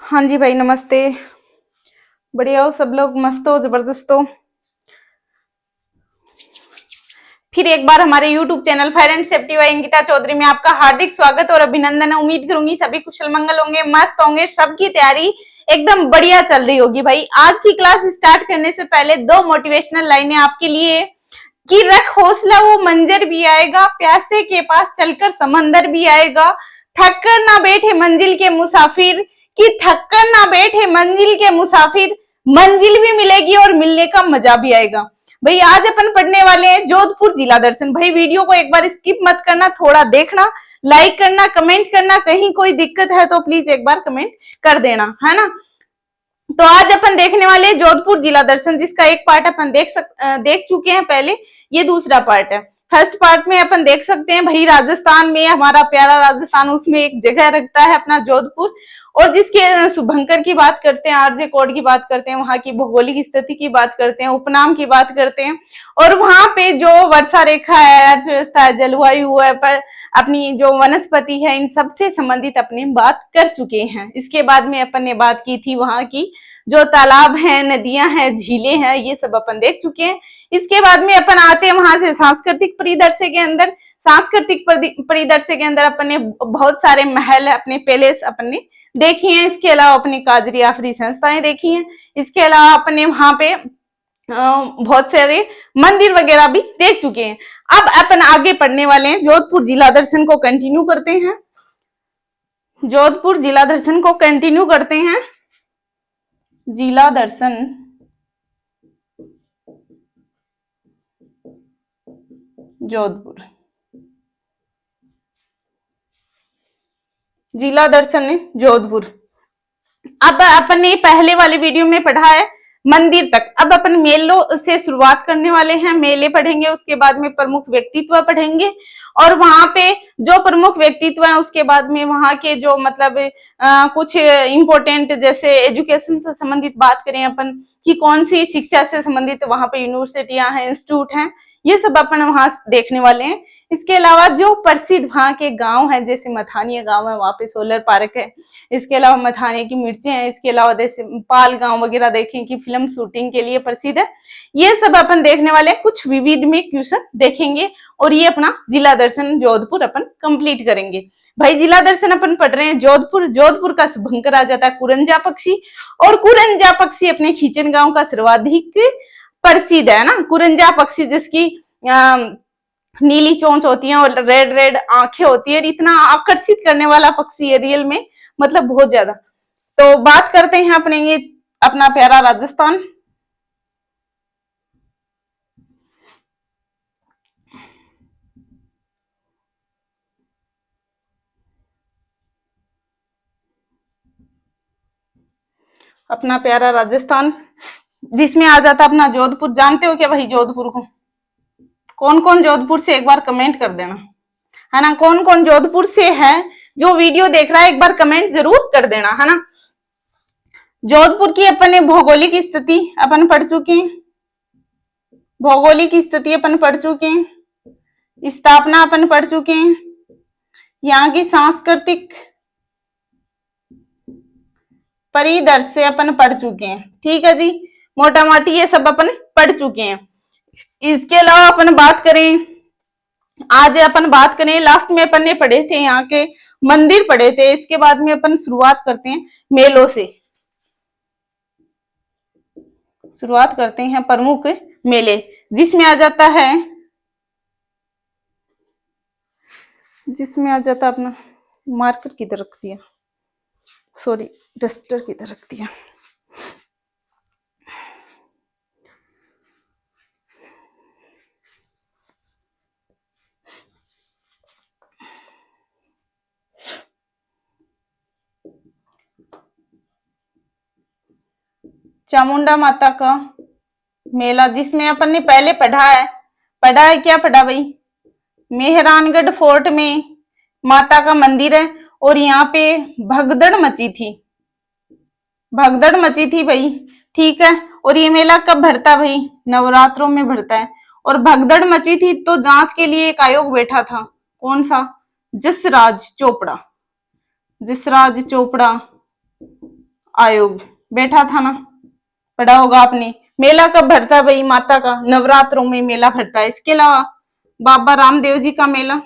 हाँ जी भाई, नमस्ते। बढ़िया हो सब लोग? मस्त हो? जबरदस्त हो? फिर एक बार हमारे YouTube channel fire and safety by Ankita Chaudhary में आपका हार्दिक स्वागत और अभिनंदन है। उम्मीद करूंगी सभी कुशल मंगल होंगे, मस्त होंगे, सबकी तैयारी एकदम बढ़िया चल रही होगी। भाई आज की क्लास स्टार्ट करने से पहले दो मोटिवेशनल लाइनें आपके लिए कि रख हौसला वो मंजर भी आएगा, प्यासे के पास चलकर समंदर भी आएगा, थक कर ना बैठे मंजिल के मुसाफिर, कि थक कर ना बैठे मंजिल के मुसाफिर, मंजिल भी मिलेगी और मिलने का मजा भी आएगा। भाई आज अपन पढ़ने वाले हैं जोधपुर जिला दर्शन। भाई वीडियो को एक बार स्किप मत करना, थोड़ा देखना, लाइक करना, कमेंट करना, कहीं कोई दिक्कत है तो प्लीज एक बार कमेंट कर देना, है ना। तो आज अपन देखने वाले जोधपुर जिला दर्शन, जिसका एक पार्ट अपन देख चुके हैं पहले। ये दूसरा पार्ट है। फर्स्ट पार्ट में अपन देख सकते हैं भाई राजस्थान में, हमारा प्यारा राजस्थान, उसमें एक जगह रखता है अपना जोधपुर। और जिसके शुभंकर की बात करते हैं, आरजे कोड की बात करते हैं, वहां की भौगोलिक स्थिति की बात करते हैं, उपनाम की बात करते हैं, और वहां पे जो वर्षा रेखा है, अर्थव्यवस्था है, जलवायु है, पर अपनी जो वनस्पति है, इन सबसे संबंधित अपने बात कर चुके हैं। इसके बाद में अपन ने बात की थी वहां की जो तालाब हैं, नदियां हैं, झीलें हैं, ये सब अपन देख चुके हैं। इसके बाद में अपन आते हैं वहां से सांस्कृतिक परिदृश्य के अंदर। सांस्कृतिक परिदृश्य के अंदर अपन ने बहुत सारे महल, अपने पैलेस अपन ने देखी हैं। इसके अलावा अपनी काजरी आफरी संस्थाएं देखी हैं। इसके अलावा अपने वहां पे बहुत सारे मंदिर वगैरह भी देख चुके हैं। अब अपन आगे पढ़ने वाले हैं, जोधपुर जिला दर्शन को कंटिन्यू करते हैं। जोधपुर जिला दर्शन को कंटिन्यू करते हैं। जिला दर्शन जोधपुर, जिला दर्शन जोधपुर। अब अपन ने पहले वाले वीडियो में पढ़ा है मंदिर तक। अब अपन मेलों से शुरुआत करने वाले हैं। मेले पढ़ेंगे, उसके बाद में प्रमुख व्यक्तित्व पढ़ेंगे, और वहां पे जो प्रमुख व्यक्तित्व है उसके बाद में वहां के जो मतलब कुछ इंपॉर्टेंट, जैसे एजुकेशन से संबंधित बात करें अपन कि कौन सी शिक्षा से संबंधित वहां पे यूनिवर्सिटियां हैं, इंस्टीट्यूट हैं, ये सब अपन वहां देखने वाले हैं। इसके अलावा जो प्रसिद्ध वहां के गांव हैं, जैसे मथानिया गांव है, वहां पे सोलर पार्क है। इसके अलावा मथाने की मिर्चें हैं। इसके अलावा जैसे पाल गांव वगैरह देखें कि फिल्म शूटिंग के लिए प्रसिद्ध है। ये सब अपन देखने वाले हैं। कुछ विविध में क्वेश्चन देखेंगे और ये अपना जिला दर्शन जोधपुर अपन कंप्लीट करेंगे। भाई जिला दर्शन अपन पढ़ रहे हैं जोधपुर। जोधपुर का शुभंकर आ जाता है कुरंजा पक्षी, और कुरंजा पक्षी अपने खींचन गांव का सर्वाधिक प्रसिद्ध है ना। कुरंजा पक्षी जिसकी नीली चोंच होती है और रेड रेड आंखें होती है, इतना आकर्षित करने वाला पक्षी है रियल में, मतलब बहुत ज्यादा। तो बात करते हैं अपने ये अपना प्यारा राजस्थान। अपना प्यारा राजस्थान जिसमें आ जाता अपना जोधपुर। जानते हो क्या भाई जोधपुर को? कौन कौन जोधपुर से, एक बार कमेंट कर देना, है ना। कौन कौन जोधपुर से है जो वीडियो देख रहा है, एक बार कमेंट जरूर कर देना, है ना। जोधपुर की अपन ने भौगोलिक स्थिति अपन पढ़ चुके हैं। भौगोलिक स्थिति अपन पढ़ चुके हैं। स्थापना अपन पढ़ चुके हैं। यहाँ की सांस्कृतिक परिदृश्य अपन पढ़ चुके हैं। ठीक है जी, मोटा मोटी ये सब अपन पढ़ चुके हैं। इसके अलावा अपन बात करें, आज अपन बात करें, लास्ट में अपन ने पढ़े थे यहाँ के मंदिर पढ़े थे। इसके बाद में अपन शुरुआत करते हैं मेलों से। शुरुआत करते हैं प्रमुख मेले, जिसमें आ जाता है अपना मार्कर किधर रख दिया, सॉरी डस्टर किधर रख दिया। चामुंडा माता का मेला, जिसमें अपन ने पहले पढ़ा है क्या पढ़ा भाई? मेहरानगढ़ फोर्ट में माता का मंदिर है, और यहाँ पे भगदड़ मची थी भाई। ठीक है, और ये मेला कब भरता है भाई? नवरात्रों में भरता है। और भगदड़ मची थी तो जांच के लिए एक आयोग बैठा था, कौन सा? जसराज चोपड़ा। आयोग बैठा था ना, पढ़ा होगा आपने। मेला कब भरता है भाई माता का? नवरात्रों में मेला भरता है। इसके अलावा बाबा रामदेव जी का मेला,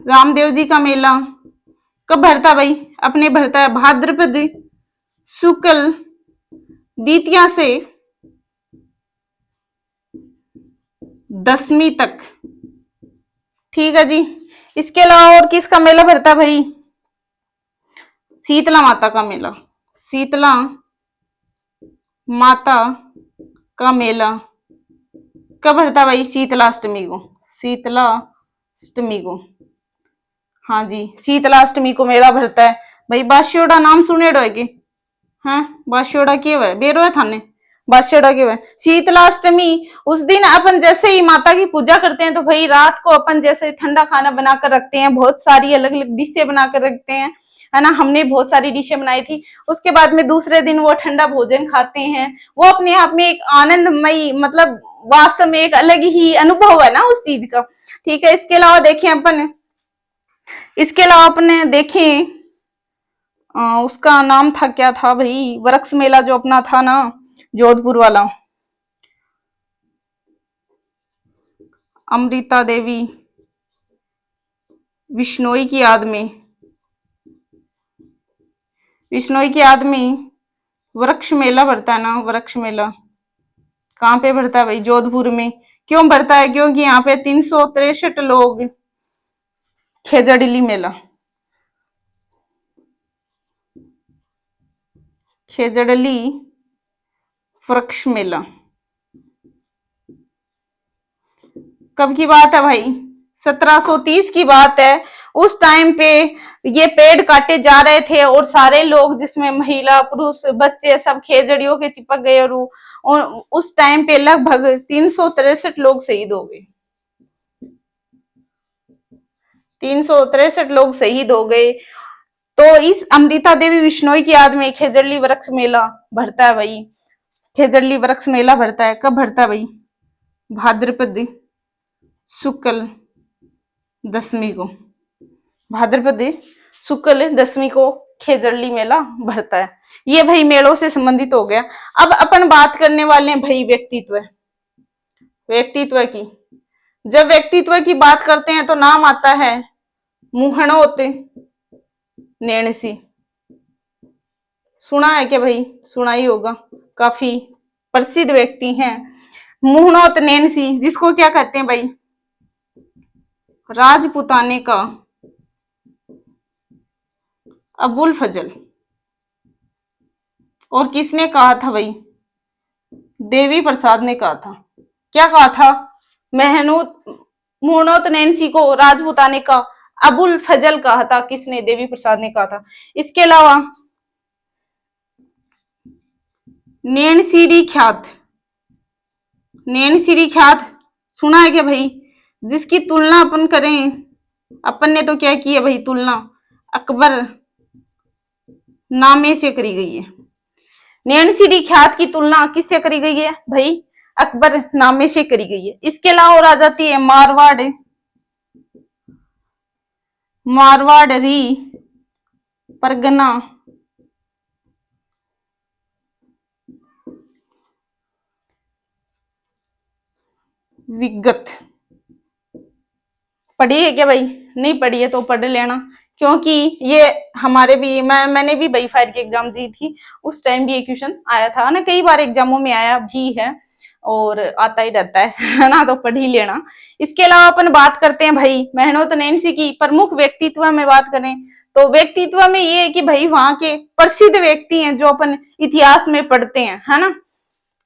रामदेव जी का मेला कब भरता भाई? अपने भरता है भाद्रपद शुक्ल द्वितीया से दसवीं तक। ठीक है जी। इसके अलावा और किसका मेला भरता है भाई? शीतला माता का मेला। शीतला माता का मेला कब भरता है भाई? शीतलाष्टमी को। शीतलाष्टमी को, हाँ जी, शीतलाष्टमी को मेला भरता है भाई। बाशियोड़ा नाम सुनेड़ो है कि? हाँ, बाशियोड़ा क्यों है बेरो है थाने? बाशियोड़ा क्यों है? शीतलाष्टमी उस दिन अपन जैसे ही माता की पूजा करते हैं तो भाई रात को अपन जैसे ठंडा खाना बनाकर रखते हैं, बहुत सारी अलग अलग डिशें बनाकर रखते हैं, है ना। हमने बहुत सारी डिशें बनाई थी। उसके बाद में दूसरे दिन वो ठंडा भोजन खाते हैं। वो अपने आप में एक आनंदमयी, मतलब वास्तव में एक अलग ही अनुभव है ना उस चीज का। ठीक है। इसके अलावा देखें अपन, इसके अलावा अपने देखें, उसका नाम था क्या था भाई? वृक्ष मेला जो अपना था ना, जोधपुर वाला, अमृता देवी विश्नोई की याद में, विश्नोई की याद में वृक्ष मेला भरता है ना। वृक्ष मेला कहाँ पे भरता है भाई? जोधपुर में। क्यों भरता है? क्योंकि यहाँ पे 363 लोग खेजड़िली मेला, खेजड़ली वृक्ष मेला कब की बात है भाई? 1730 की बात है। उस टाइम पे ये पेड़ काटे जा रहे थे और सारे लोग, जिसमें महिला पुरुष बच्चे सब खेजड़ियों के चिपक गए, और उस टाइम पे लगभग 363 लोग शहीद हो गए। 363 लोग शहीद हो गए। तो इस अमृता देवी विश्नोई की याद में खेजड़ली वृक्ष मेला भरता है भाई। खेजड़ली वृक्ष मेला भरता है। कब भरता है भाई? भाद्रपद शुक्ल दसवीं को। भाद्रपद शुक्ल दसवीं को खेजड़ली मेला भरता है। ये भाई मेलों से संबंधित हो गया। अब अपन बात करने वाले हैं भाई व्यक्तित्व, व्यक्तित्व की। जब व्यक्तित्व की बात करते हैं तो नाम आता है मुहणोत नैणसी। सुना है क्या भाई? सुना ही होगा, काफी प्रसिद्ध व्यक्ति हैं मुहणोत नैणसी, जिसको क्या कहते हैं भाई? राजपुताने का अबुल फजल। और किसने कहा था भाई? देवी प्रसाद ने कहा था। क्या कहा था? महनूत मुहणोत नैन्सी को राजपुताने का अबुल फजल कहा था। किसने? देवी प्रसाद ने कहा था। इसके अलावा नैनसीरी ख्यात, नैनसीरी ख्यात सुना है क्या भाई? जिसकी तुलना अपन करें, अपन ने तो क्या की है भाई तुलना, अकबर नामे से करी गई है। नैनसीरी ख्यात की तुलना किससे करी गई है भाई? अकबर नामे से करी गई है। इसके अलावा और आ जाती है मारवाड़, मारवाड़ी परगना विगत। पढ़ी है क्या भाई? नहीं पढ़ी है तो पढ़ लेना, क्योंकि ये हमारे भी, मैंने भी भाई फायर की एग्जाम दी थी, उस टाइम भी ये क्वेश्चन आया था ना, कई बार एग्जामों में आया भी है और आता ही रहता है ना, तो पढ़ ही लेना। इसके अलावा अपन बात करते हैं भाई मेहनत नैन्सी की प्रमुख व्यक्तित्व में बात करें तो व्यक्तित्व में ये है कि भाई वहां के प्रसिद्ध व्यक्ति हैं जो अपन इतिहास में पढ़ते हैं, है ना,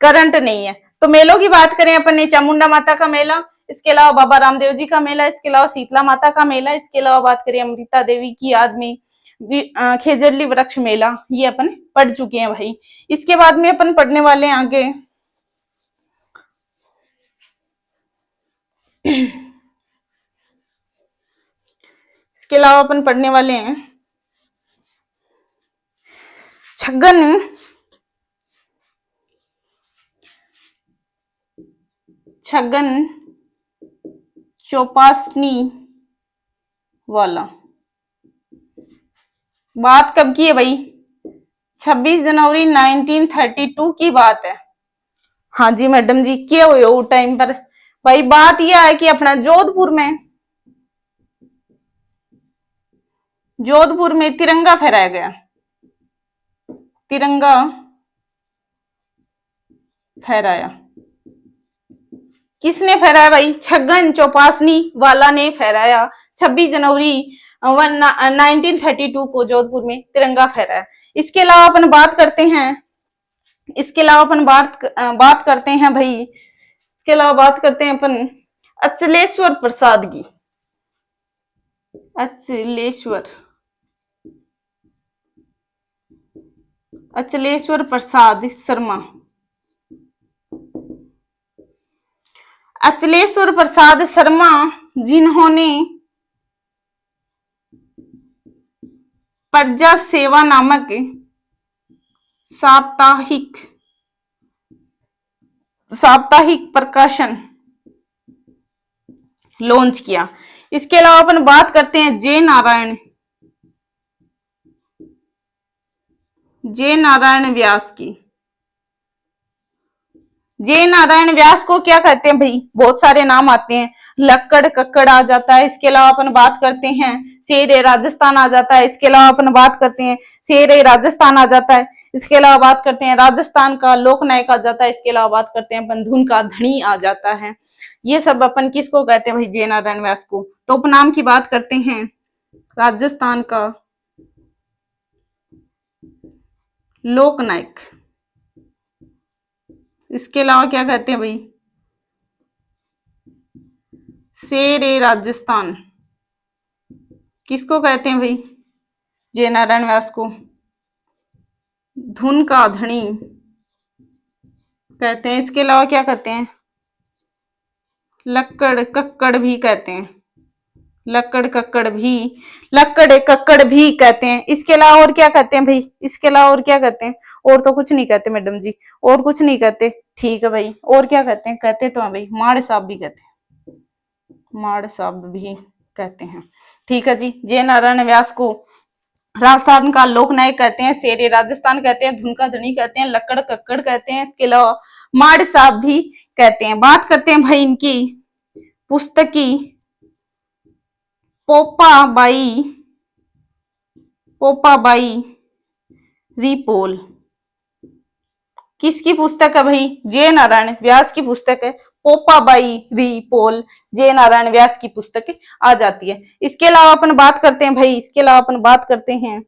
करंट नहीं है। तो मेलों की बात करें अपन ने, चामुंडा माता का मेला, इसके अलावा बाबा रामदेव जी का मेला, इसके अलावा शीतला माता का मेला, इसके अलावा बात करें अमृता देवी की याद में खेजड़ली वृक्ष मेला, ये अपन पढ़ चुके हैं भाई। इसके बाद में अपन पढ़ने वाले हैं आगे इसके अलावा अपन पढ़ने वाले हैं छगन छगन चौपासनी वाला। बात कब की है भाई? 26 जनवरी 1932 की बात है। हाँ जी मैडम जी, क्या हुए उस टाइम पर? भाई बात यह है कि अपना जोधपुर में तिरंगा फहराया गया। तिरंगा फहराया। किसने फहराया भाई? छगन चौपासनी वाला ने फहराया। 26 जनवरी 1932 को जोधपुर में तिरंगा फहराया। इसके अलावा अपन बात करते हैं, इसके अलावा अपन बात करते हैं भाई, इसके अलावा बात करते हैं अपन अचलेश्वर प्रसाद की। अचलेश्वर अचलेश्वर प्रसाद शर्मा। अचलेश्वर प्रसाद शर्मा जिन्होंने प्रजा सेवा नामक साप्ताहिक साप्ताहिक प्रकाशन लॉन्च किया। इसके अलावा अपन बात करते हैं जय नारायण व्यास की। जय नारायण व्यास को क्या कहते हैं भाई? बहुत सारे नाम आते हैं, लक्कड़ कक्कड़ आ जाता है। इसके अलावा अपन बात करते हैं शेर राजस्थान आ जाता है। इसके अलावा अपन बात करते हैं शेर राजस्थान आ जाता है। इसके अलावा बात करते हैं राजस्थान का लोकनायक आ जाता है। इसके अलावा बात करते हैं अपन धुन का धनी आ जाता है। ये सब अपन किसको कहते हैं भाई? जय नारायण व्यास को। तो उपनाम की बात करते हैं राजस्थान का लोकनायक। इसके अलावा क्या कहते हैं भाई? शेर राजस्थान किसको कहते हैं भाई? जय नारायण व्यास को। धुन का धनी कहते हैं। इसके अलावा क्या कहते हैं? लक्कड़ कक्कड़ भी कहते हैं। लक्कड़ कक्कड़ भी कहते हैं। इसके अलावा और क्या कहते हैं भाई? इसके अलावा और क्या कहते हैं? और तो कुछ नहीं कहते मैडम जी, और कुछ नहीं कहते। ठीक है भाई, और क्या कहते हैं? कहते तो हैं भाई माड़ साहब भी कहते हैं, माड़ साहब भी कहते हैं। ठीक है जी। जय नारायण व्यास को राजस्थान का लोकनायक कहते हैं, शेर राजस्थान कहते हैं, धुन का धनी कहते हैं, लक्कड़ कक्कड़ कहते हैं। इसके अलावा माड़ साहब भी कहते हैं। बात करते हैं भाई इनकी पुस्तक की। पोपाबाई रिपोल किसकी पुस्तक है भाई? जय नारायण व्यास की पुस्तक है। पोपाबाई रिपोल जय नारायण व्यास की पुस्तक आ जाती है। इसके अलावा अपन बात करते हैं भाई, इसके अलावा अपन बात करते हैं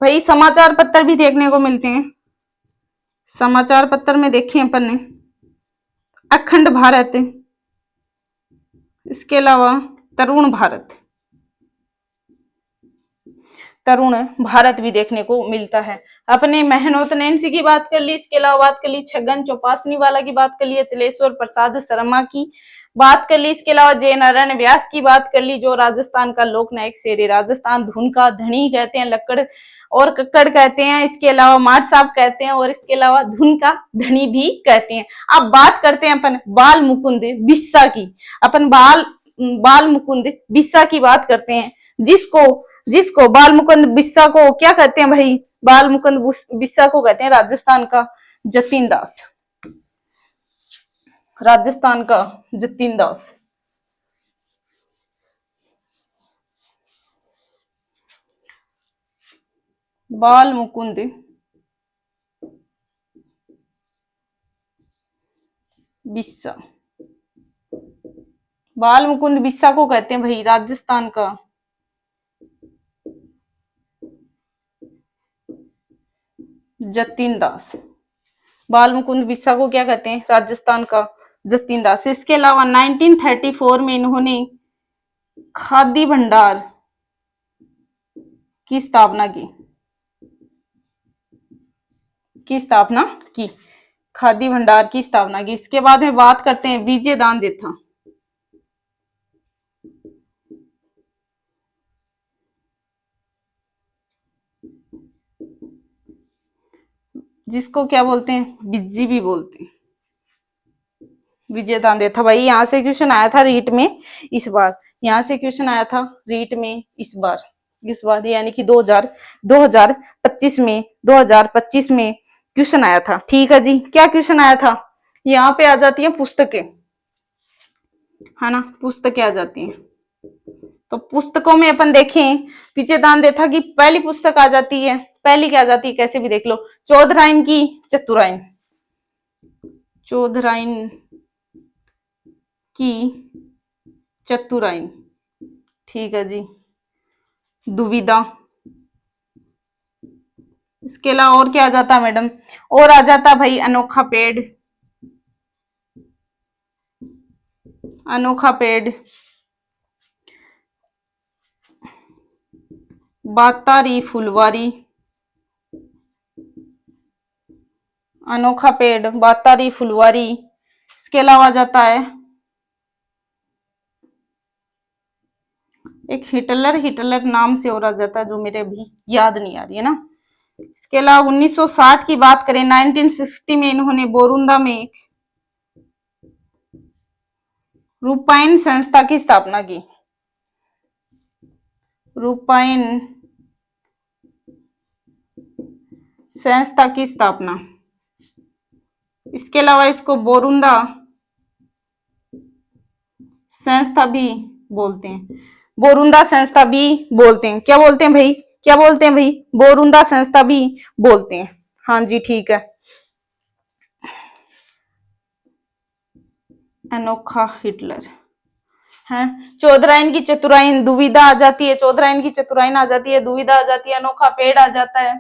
भाई समाचार पत्र भी देखने को मिलते हैं। समाचार पत्र में देखें अपन ने अखंड भारत, इसके अलावा तरुण भारत भी देखने को मिलता है। अपने मेहनत नैन्सी की बात कर ली, इसके अलावा बात कर ली छगन चौपासनी वाला की बात कर ली, अचलेश्वर प्रसाद शर्मा की बात कर ली, इसके अलावा जय नारायण व्यास की बात कर ली जो राजस्थान का लोकनायक शेर राजस्थान, धुन का धनी कहते हैं, लक्कड़ और कक्कड़ कहते हैं, इसके अलावा माठ साहब कहते हैं और इसके अलावा धुन का धनी भी कहते हैं। अब बात करते हैं अपन बाल मुकुंद बिस्सा की। अपन बाल मुकुंद बिस्सा की बात करते हैं, जिसको जिसको बाल मुकुंद बिस्सा को क्या कहते हैं भाई? बाल मुकुंद बिस्सा को कहते हैं राजस्थान का जतीन दास। राजस्थान का जतीन दास। बाल मुकुंद बिस्सा, बाल मुकुंद बिस्सा को कहते हैं भाई राजस्थान का जतीन दास। बाल मुकुंद बिस्सा को क्या कहते हैं? राजस्थान का जतीन दास। इसके अलावा 1934 में इन्होंने खादी भंडार की स्थापना की खादी भंडार की स्थापना की। इसके बाद में बात करते हैं विजय दान देथा। जिसको क्या बोलते हैं? बिज्जी भी बोलते हैं। विजय दान देथा भाई, यहां से क्वेश्चन आया था रीट में इस बार, यहां से क्वेश्चन आया था रीट में इस बार। इस बार यानी कि 2025 में 2025 में क्वेश्चन आया था। ठीक है जी, क्या क्वेश्चन आया था? यहाँ पे आ जाती है पुस्तकें, है ना, पुस्तकें आ जाती हैं। तो पुस्तकों में अपन देखें, पीछे दान देता कि पहली पुस्तक आ जाती है, पहली क्या आ जाती है, कैसे भी देख लो, चौधराइन की चतुराइन, चौधराइन की चतुराइन। ठीक है जी। दुविधा, इसके अलावा और क्या आ जाता है मैडम? और आ जाता भाई अनोखा पेड़, अनोखा पेड़, बातारी फुलवारी, अनोखा पेड़, बातारी फुलवारी। इसके अलावा आ जाता है एक हिटलर, हिटलर नाम से और आ जाता है, जो मेरे अभी याद नहीं आ रही है ना। इसके अलावा 1960 की बात करें, 1960 में इन्होंने बोरुंदा में एक रूपायन संस्था की स्थापना की, रूपायन संस्था की स्थापना। इसके अलावा इसको बोरुंदा संस्था भी बोलते हैं, बोरुंदा संस्था भी बोलते हैं। क्या बोलते हैं भाई? क्या बोलते हैं भाई? बोरुंदा संस्था भी बोलते हैं। हाँ जी, ठीक है। अनोखा हिटलर है। चौधराइन की चतुराइन, दुविधा आ जाती है, चौधराइन की चतुराइन आ जाती है, दुविधा आ जाती है, अनोखा पेड़ आ जाता है,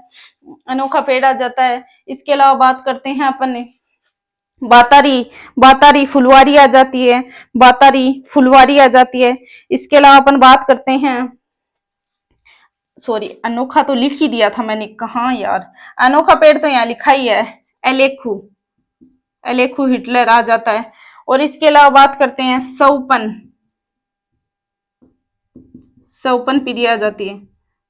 अनोखा पेड़ आ जाता है। इसके अलावा बात करते हैं अपन बातारी, बातारी फुलवारी आ जाती है, बातारी फुलवारी आ जाती है। इसके अलावा अपन बात करते हैं, सॉरी अनोखा तो लिख ही दिया था मैंने, कहा यार, अनोखा पेड़ तो यहाँ लिखा ही है, एलेखू, एलेखू हिटलर आ जाता है। और इसके अलावा बात करते हैं सौपन, सौपन पीढ़ी आ जाती है।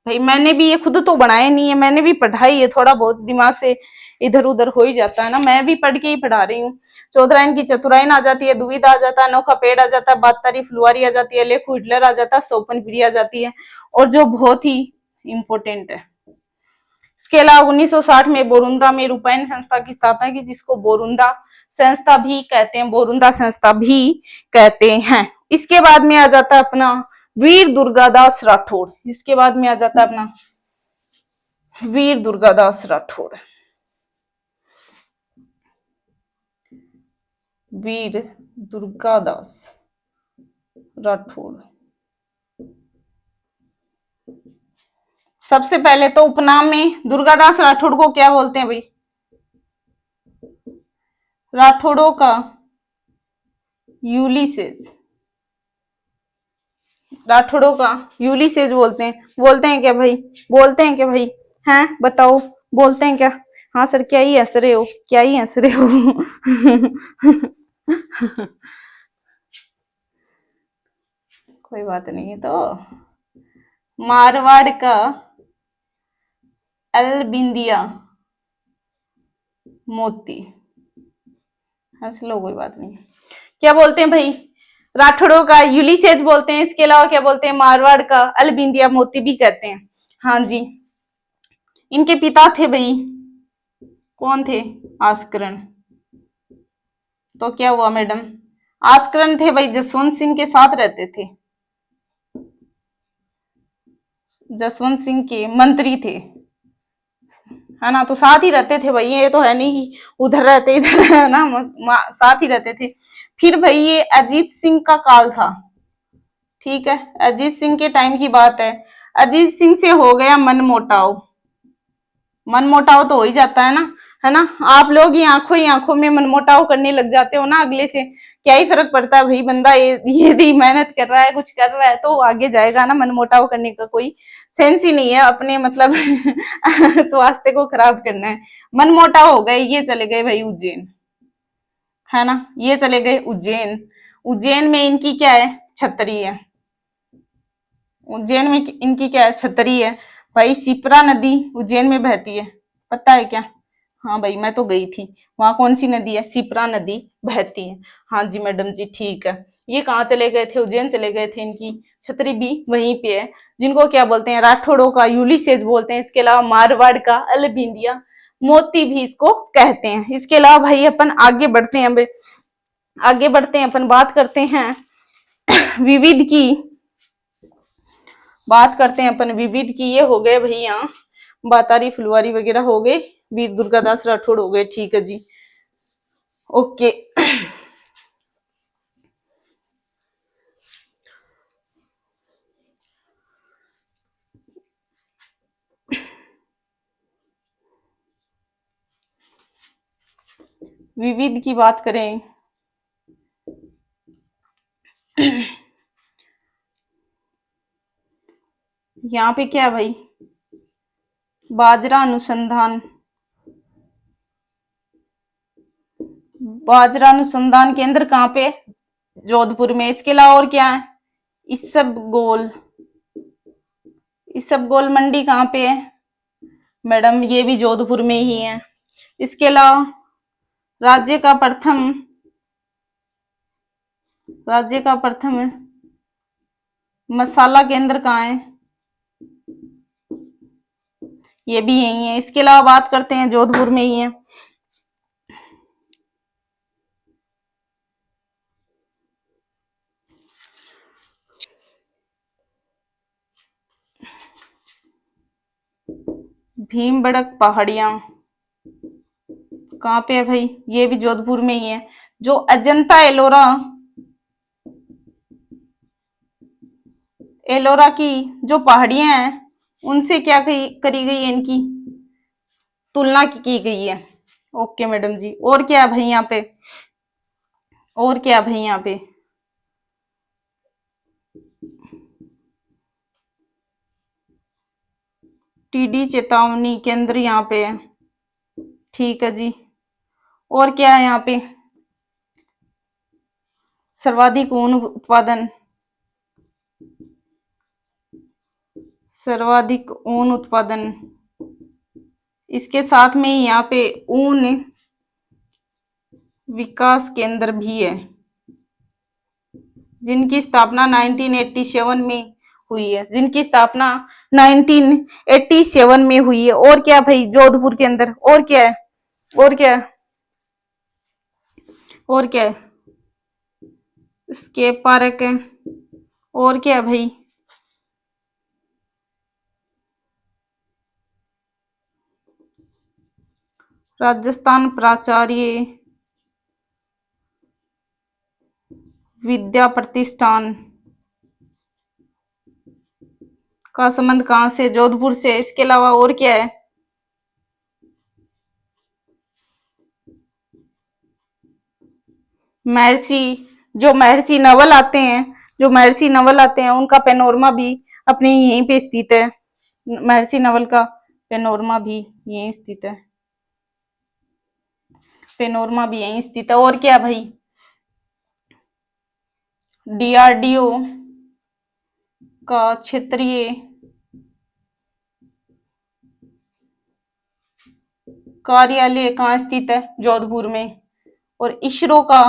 भाई मैंने भी ये खुद तो बनाया नहीं है, मैंने भी पढ़ाई है, थोड़ा बहुत दिमाग से इधर उधर हो ही जाता है ना, मैं भी पढ़ के ही पढ़ा रही हूँ। चौधराइन की चतुराइन आ जाती है, दुविधा आ जाता है, अनोखा पेड़ आ जाता है, बातारी फुलवारी आ जाती है, लेखू हिटलर आ जाता है, सौपन पीढ़ी आ जाती है। और जो बहुत ही इंपॉर्टेंट है, इसके अलावा 1960 में बोरुंदा में रूपायन संस्था की स्थापना की, जिसको बोरुंदा संस्था भी कहते हैं, बोरुंदा संस्था भी कहते हैं। इसके बाद में आ जाता है अपना वीर दुर्गादास राठौड़, इसके बाद में आ जाता है अपना वीर दुर्गादास राठौड़, वीर दुर्गादास राठौड़। सबसे पहले तो उपनाम में दुर्गादास राठौड़ को क्या बोलते हैं भाई? राठौड़ों का यूलिसेज, राठौड़ों का यूलिसेज बोलते हैं। बोलते हैं क्या भाई? बोलते हैं क्या भाई? हैं बताओ, बोलते हैं क्या? हाँ सर, क्या ही हंस रहे हो, क्या ही हंस रहे हो? कोई बात नहीं है तो। मारवाड़ का अलबिंदिया मोती, हंस लो कोई बात नहीं। क्या बोलते हैं भाई? राठौड़ों का यूलिसेज बोलते हैं। इसके अलावा क्या बोलते हैं? मारवाड़ का अलबिंदिया मोती भी कहते हैं। हाँ जी। इनके पिता थे भाई, कौन थे? आस्करण। तो क्या हुआ मैडम? आस्करण थे भाई, जसवंत सिंह के साथ रहते थे, जसवंत सिंह के मंत्री थे, है ना, तो साथ ही रहते थे भाई, ये तो है नहीं कि उधर रहते इधर, है ना, साथ ही रहते थे। फिर भाई ये अजीत सिंह का काल था, ठीक है, अजीत सिंह के टाइम की बात है। अजीत सिंह से हो गया मनमुटाव, मनमुटाव तो हो ही जाता है ना, आप लोग ही आंखों में मनमुटाव करने लग जाते हो ना अगले से, क्या ही फर्क पड़ता है भाई, बंदा ये मेहनत कर रहा है, कुछ कर रहा है तो आगे जाएगा ना, मनमुटाव करने का कोई सेंस ही नहीं है, अपने मतलब स्वास्थ्य को खराब करना है। मनमुटाव हो गए, ये चले गए भाई उज्जैन, है ना, ये चले गए उज्जैन। उज्जैन में इनकी क्या है? छतरी है, उज्जैन में इनकी क्या है? छतरी है। भाई शिप्रा नदी उज्जैन में बहती है, पता है क्या? हाँ भाई मैं तो गई थी। वहां कौन सी नदी है? शिप्रा नदी बहती है। हाँ जी मैडम जी ठीक है। ये कहाँ चले गए थे? उज्जैन चले गए थे। इनकी छतरी भी वहीं पे है। जिनको क्या बोलते हैं, राठौड़ों का यूलिसेज बोलते हैं। इसके अलावा मारवाड़ का अलबिंदिया मोती भी इसको कहते हैं। इसके अलावा भाई अपन आगे बढ़ते हैं। अब आगे बढ़ते हैं, अपन बात करते हैं विविध की। बात करते हैं अपन विविध की। ये हो गए भाई यहाँ बातारी फुलवारी वगैरह हो गए। वीर दुर्गादास राठौड़ हो गए। ठीक है जी, ओके। विविध की बात करें, यहाँ पे क्या है भाई? बाजरा अनुसंधान, बाजरा अनुसंधान केंद्र कहाँ पे? जोधपुर में। इसके अलावा और क्या है? इसबगोल, इसबगोल मंडी कहाँ पे है मैडम? ये भी जोधपुर में ही है। इसके अलावा राज्य का प्रथम, राज्य का प्रथम मसाला केंद्र कहाँ है? ये भी यही है। इसके अलावा बात करते हैं, जोधपुर में ही है। भीमबड़क पहाड़ियां कहाँ पे है भाई? ये भी जोधपुर में ही है। जो अजंता एलोरा, एलोरा की जो पहाड़ियां हैं उनसे क्या करी गई है? इनकी तुलना की गई है। ओके मैडम जी। और क्या है भाई यहाँ पे? और क्या है भाई यहाँ पे? टीडी चेतावनी केंद्र यहाँ पे है। ठीक है जी। और क्या है यहाँ पे? सर्वाधिक ऊन उत्पादन, सर्वाधिक ऊन उत्पादन। इसके साथ में ही यहाँ पे ऊन विकास केंद्र भी है, जिनकी स्थापना 1987 में हुई है। जिनकी स्थापना 1987 में हुई है। और क्या भाई जोधपुर के अंदर? और क्या है? और क्या है? और क्या है? स्केप पार्क है। और क्या है भाई? राजस्थान प्राचार्य विद्या प्रतिष्ठान का संबंध कहाँ से? जोधपुर से। इसके अलावा और क्या है? महर्षि, जो महर्षि नवल आते हैं, जो महर्षि नवल आते हैं उनका पेनोरमा भी अपने यहीं पे स्थित है। महर्षि नवल का पेनोरमा भी यहीं स्थित है। पेनोरमा भी यहीं स्थित है। और क्या भाई? डीआरडीओ का क्षेत्रीय कार्यालय कहाँ स्थित है? जोधपुर में। और इसरो का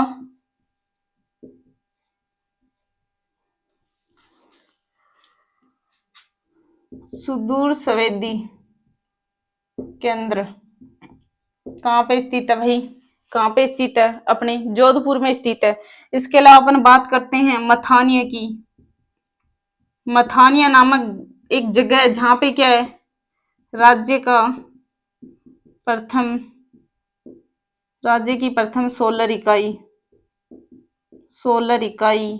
सुदूर संवेदी केंद्र कहाँ पे स्थित है भाई? कहाँ पे स्थित है? अपने जोधपुर में स्थित है। इसके अलावा अपन बात करते हैं मथानिया की। मथानिया नामक एक जगह है जहाँ पे क्या है? राज्य का प्रथम, राज्य की प्रथम सोलर इकाई, सोलर इकाई।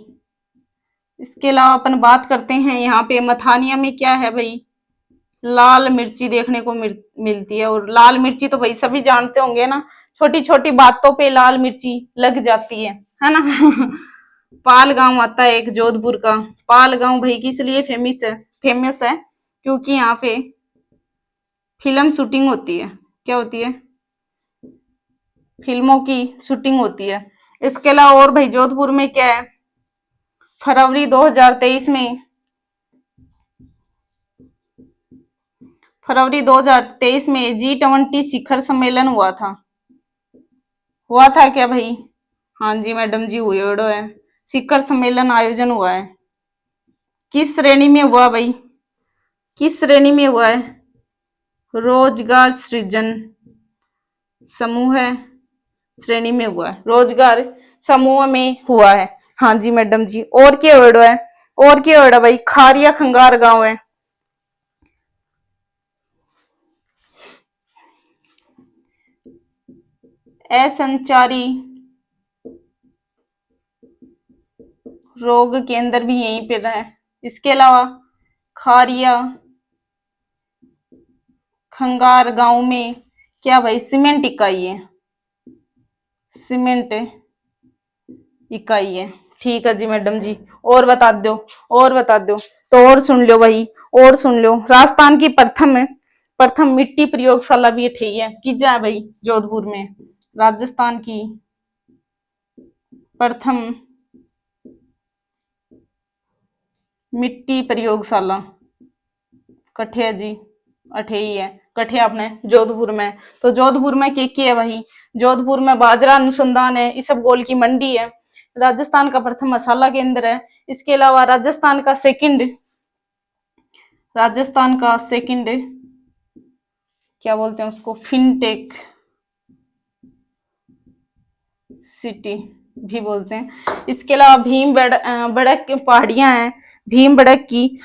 इसके अलावा अपन बात करते हैं यहाँ पे मथानिया में क्या है भाई? लाल मिर्ची देखने को मिलती है। और लाल मिर्ची तो भाई सभी जानते होंगे ना, छोटी छोटी बातों पे लाल मिर्ची लग जाती है ना। पाल गांव आता है एक जोधपुर का। पाल गांव भाई किस लिए फेमस है? फेमस है क्योंकि यहाँ पे फिल्म शूटिंग होती है। क्या होती है? फिल्मों की शूटिंग होती है। इसके अलावा और भाई जोधपुर में क्या है? फरवरी 2023 में, फरवरी 2023 में G20 शिखर सम्मेलन हुआ था क्या भाई? हाँ जी मैडम जी, हुए है। शिखर सम्मेलन आयोजन हुआ है। किस श्रेणी में हुआ भाई? किस श्रेणी में हुआ है? रोजगार सृजन समूह श्रेणी में हुआ है। रोजगार समूह में हुआ है। हाँ जी मैडम जी। और क्या वर्ड है? और क्या वर्ड है भाई? खारिया खंगार गांव है। असंचारी रोग केंद्र भी यहीं पे है। इसके अलावा खारिया खंगार गांव में क्या भाई? सीमेंट इकाई है। सीमेंट इकाई है। ठीक है जी मैडम जी। और बता दो, और बता दो तो। और सुन लो भाई, और सुन लो। राजस्थान की प्रथम प्रथम मिट्टी प्रयोगशाला भी ठीक है कि जा भाई जोधपुर में। राजस्थान की प्रथम मिट्टी प्रयोगशाला कठे है जी? अठे ही है, कठे अपने जोधपुर में। तो जोधपुर में क्या है भाई? जोधपुर में बाजरा अनुसंधान है, इसबगोल की मंडी है। राजस्थान का प्रथम मसाला केंद्र है। इसके अलावा राजस्थान का सेकंड क्या बोलते हैं उसको? फिनटेक सिटी भी बोलते हैं। इसके अलावा भीम बड़क पहाड़ियां हैं। भीम बड़क की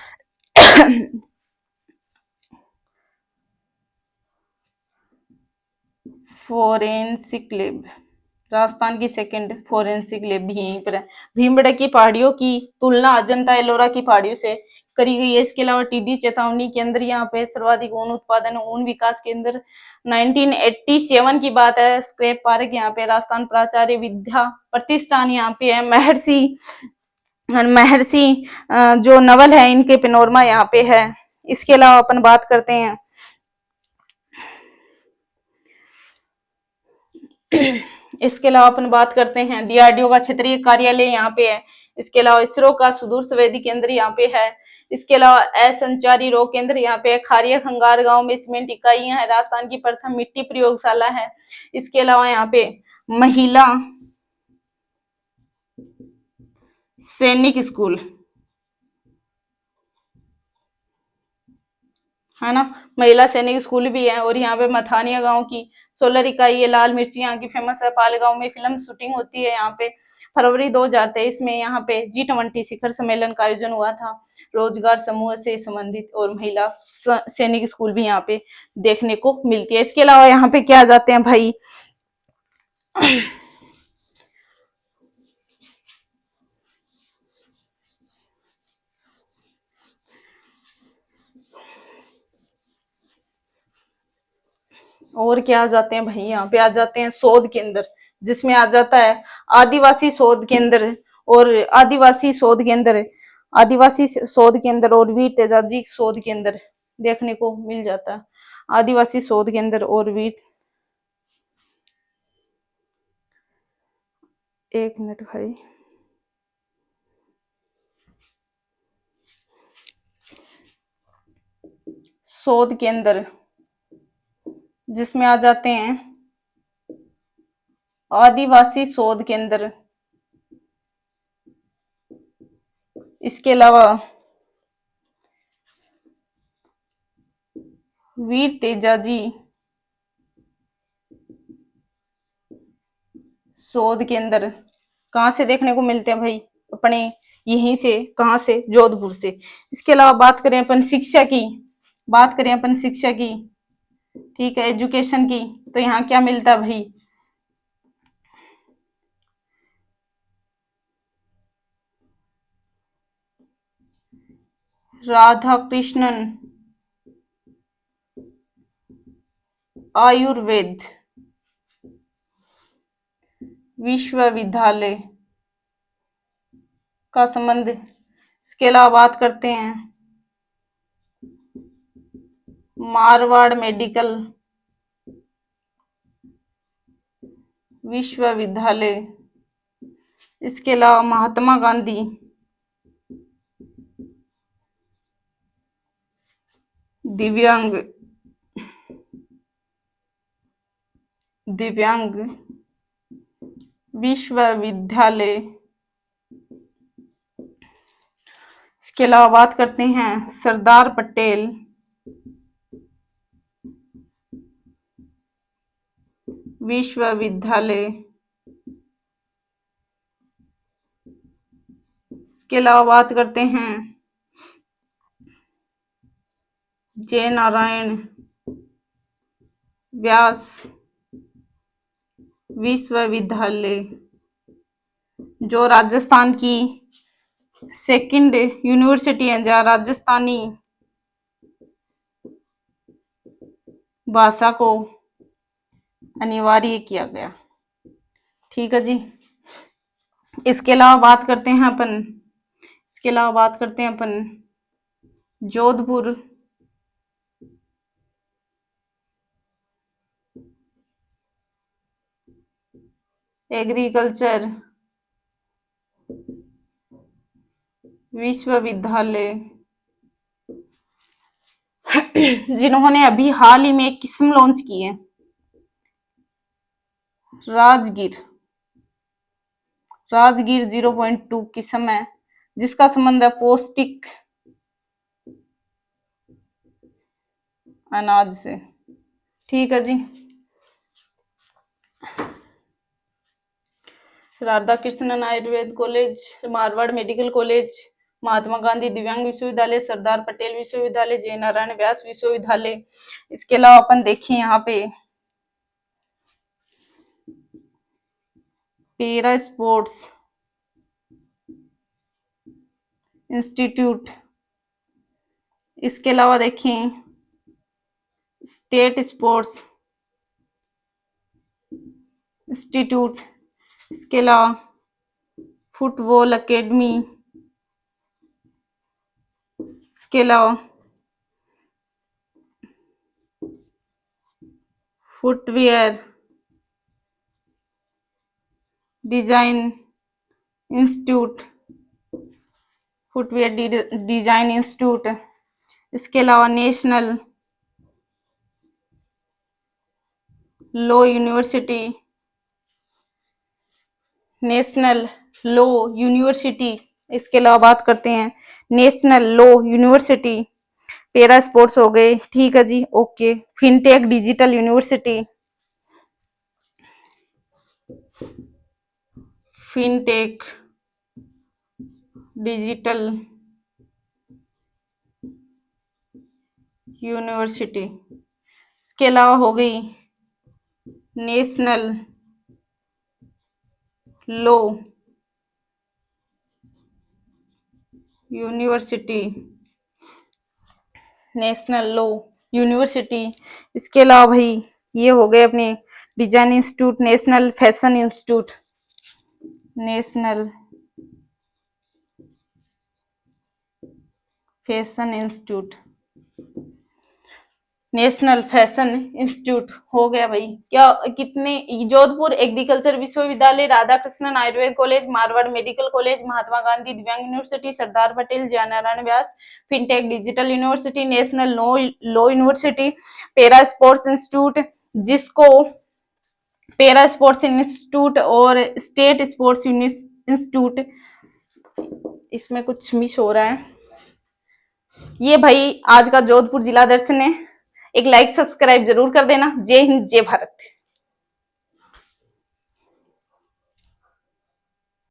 फोरेंसिक लैब, राजस्थान की सेकंड फोरेंसिक लैब भी यहीं पर है। भीमबड़क की पहाड़ियों की तुलना अजंता एलोरा की पहाड़ियों से करी गई है। इसके अलावा टीडी चेतावनी केंद्र यहाँ पे सर्वाधिक ऊन उत्पादन, ऊन विकास केंद्र 1987 की बात है। स्क्रैप पार्क यहाँ पे। राजस्थान प्राचार्य विद्या प्रतिष्ठान यहाँ पे है। महर्षि जो नवल है इनके पेनोरमा यहाँ पे है। इसके अलावा अपन बात करते हैं इसके अलावा अपन बात करते हैं डीआरडीओ का क्षेत्रीय कार्यालय यहाँ पे है। इसके अलावा इसरो का सुदूर संवेदी केंद्र यहाँ पे है। इसके अलावा असंचारी रोग केंद्र यहाँ पे है। खारिया खंगार गांव में सीमेंट इकाइयां है। राजस्थान की प्रथम मिट्टी प्रयोगशाला है। इसके अलावा यहाँ पे महिला सैनिक स्कूल है ना, महिला सैनिक स्कूल भी है। और यहाँ पे मथानिया गांव की 16 इकाई है। लाल मिर्ची यहाँ की फेमस है। पालगांव में फिल्म शूटिंग होती है यहाँ पे। फरवरी 2023 में यहाँ पे G20 शिखर सम्मेलन का आयोजन हुआ था। रोजगार समूह से संबंधित और महिला सैनिक स्कूल भी यहाँ पे देखने को मिलती है। इसके अलावा यहाँ पे क्या आ जाते हैं भाई? और क्या आ जाते हैं भाई? यहाँ पे आ जाते हैं शोध केंद्र, जिसमें आ जाता है आदिवासी शोध केंद्र और आदिवासी शोध केंद्र और वीर तेजाजी शोध केंद्र देखने को मिल जाता है। आदिवासी शोध केंद्र और वीर, एक मिनट भाई, शोध केंद्र जिसमें आ जाते हैं आदिवासी शोध केंद्र। इसके अलावा वीर तेजाजी शोध केंद्र कहाँ से देखने को मिलते हैं भाई? अपने यहीं से। कहाँ से? जोधपुर से। इसके अलावा बात करें अपन शिक्षा की, ठीक है, एजुकेशन की, तो यहाँ क्या मिलता है भाई? राधा कृष्णन आयुर्वेद विश्वविद्यालय का संबंध। इसके अलावा बात करते हैं मारवाड़ मेडिकल विश्वविद्यालय। इसके अलावा महात्मा गांधी दिव्यांग दिव्यांग विश्वविद्यालय। इसके अलावा बात करते हैं सरदार पटेल विश्वविद्यालय। इसके अलावा बात करते हैं जय नारायण व्यास विश्वविद्यालय, जो राजस्थान की सेकंड यूनिवर्सिटी है जहाँ राजस्थानी भाषा को अनिवार्य किया गया। ठीक है जी। इसके अलावा बात करते हैं अपन जोधपुर एग्रीकल्चर विश्वविद्यालय, जिन्होंने अभी हाल ही में एक किस्म लॉन्च की है, राजगीर 0.2 किस्म है, जिसका संबंध है पौष्टिक अनाज से। ठीक है जी। Radha Krishnan Ayurveda college, Marwar medical college, Mahatma Gandhi Divyang विश्वविद्यालय, सरदार पटेल विश्वविद्यालय, जय नारायण व्यास विश्वविद्यालय। इसके अलावा अपन देखें यहाँ पे पैरा स्पोर्ट्स इंस्टीट्यूट। इसके अलावा देखें स्टेट स्पोर्ट्स इंस्टीट्यूट। इसके अलावा फुटबॉल एकेडमी। इसके अलावा footwear design institute, footwear design institute. इसके अलावा नेशनल लॉ यूनिवर्सिटी, इसके अलावा बात करते हैं national law university. Para sports हो गए। ठीक है जी, okay. Fintech digital university, fintech digital university. इसके अलावा हो गई नेशनल लॉ यूनिवर्सिटी, इसके अलावा भाई ये हो गए अपने design institute, national fashion institute, national fashion institute हो गया भाई। क्या कितने? जोधपुर एग्रीकल्चर विश्वविद्यालय, Radha Krishnan Ayurveda college, Marwar medical college, Mahatma Gandhi Divyang university, Sardar Patel, Jai Narayan Vyas, fintech digital university, national law university, para sports institute, जिसको पैरा स्पोर्ट्स इंस्टीट्यूट और स्टेट स्पोर्ट्स इंस्टीट्यूट, इसमें कुछ मिस हो रहा है। ये भाई आज का जोधपुर जिला दर्शन है। एक लाइक सब्सक्राइब जरूर कर देना। जय हिंद, जय भारत।